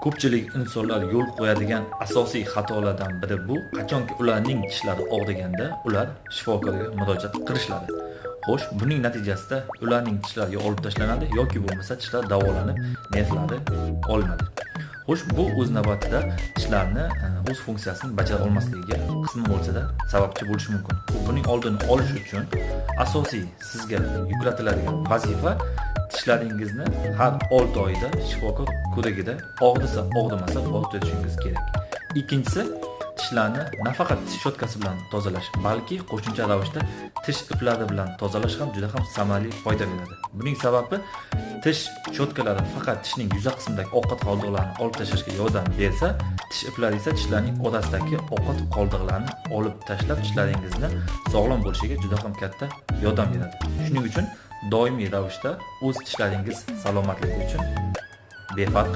Ko'pchilik insonlar yo'l qo'yadigan asosiy xatolardan biri bu, qachonki ularning tishlari og'riganda ular shifokorga murojaat qilishlari. Xo'sh, buning natijasida ularning tishlari olib tashlanadi yoki bo'lmasa tishlar davolanib, nervlari olinadi. Xo'sh, bu o'z navbatida tishlarni o'z funksiyasini bajara olmasligiga qisman bo'lsa-da sababchi bo'lishi mumkin. Buning oldini olish uchun asosiy sizga yuklatiladigan vazifa tishlaringizni har 6 oyda shifokor ko'rigida og'risa, og'rimasa borib o'tishingiz kerak. Ikkinchisi, tishlarni nafaqat tish cho'tkasi bilan tozalash, balki qo'shimcha ravishda tish iplari bilan tozalash ham juda ham samarali foyda beradi. Buning sababi tish cho'tkalari faqat tishning yuza qismidagi ovqat qoldiqlarini olib tashlashga yordam bersa, tish iplari esa tishlarning orasidagi ovqat qoldiqlarini olib tashlab tishlaringizni sog'lom bo'lishiga juda ham katta yordam beradi. Shuning uchun doimiy ravishda o'z tishlaringiz salomatligi uchun befarq